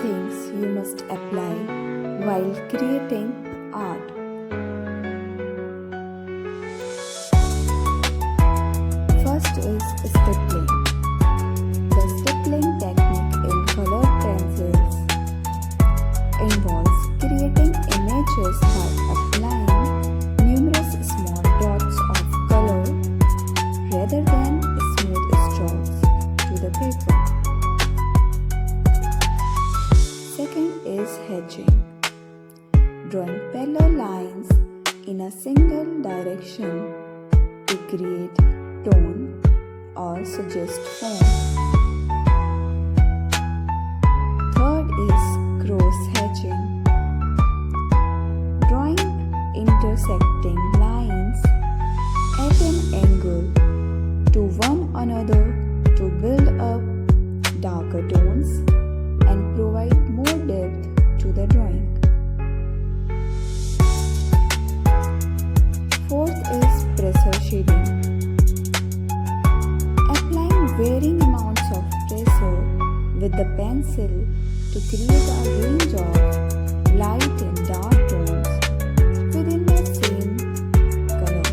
things you must apply while creating art. First is stippling. The stippling technique in colored pencils involves creating images by applying numerous small dots of color rather than smooth strokes to the paper. Second is hatching. Drawing parallel lines in a single direction to create tone or suggest form. Third is cross hatching. Drawing intersecting lines at an angle to one another to build up darker tones and provide more depth to the drawing. Fourth is pressure shading. Applying varying amounts of pressure with the pencil to create a range of light and dark tones within the same color.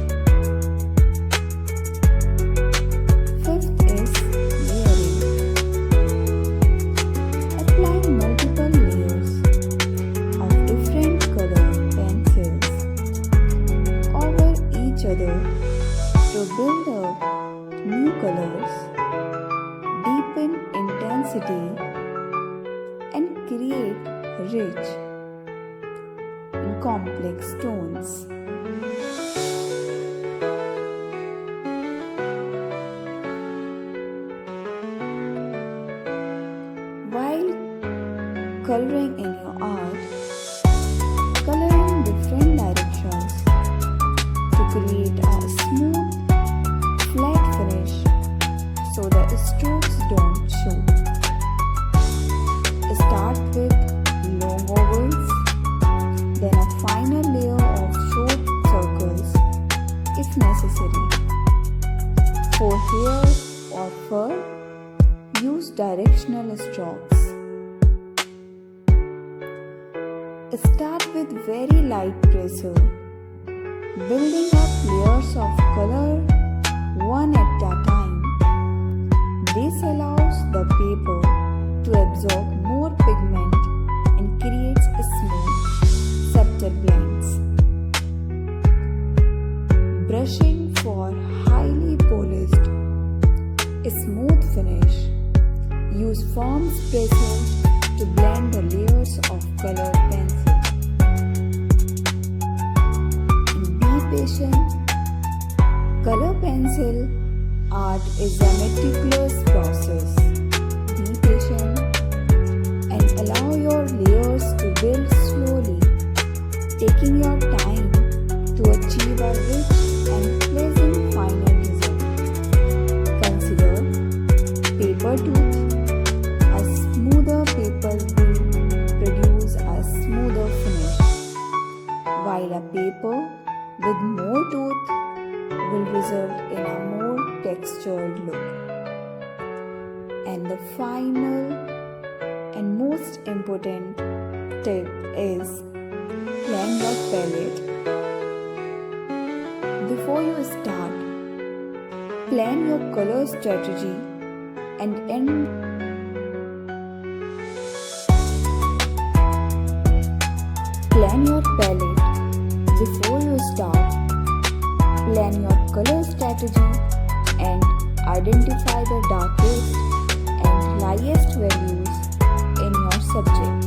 Fifth is layering. Applying multiple layers of different colored pencils over each other to build up new colors, deepen intensity, and create rich and complex tones. While coloring in your art, color in different directions to create a smooth, flat finish so the strokes don't show. Start with long ovals, then a final layer of short circles if necessary. For hair or fur, use directional strokes. Start with very light pressure, building up layers of color one at a time. This allows the paper to absorb more pigment and creates smooth, subtle blends. Brushing for highly polished, smooth finish. Use firm pressure to blend the layers of colored pencil. Be patient. Color pencil art is a meticulous process. Be patient and allow your layers to build slowly, taking your time to achieve a rich and pleasant final result. Consider paper tooth. A smoother paper will produce a smoother finish, while a paper with more tooth will result in a more textured look. And the final and most important tip is plan your palette. Before you start, plan your color strategy and plan your palette before you start. Plan your color strategy and identify the darkest and lightest values in your subject.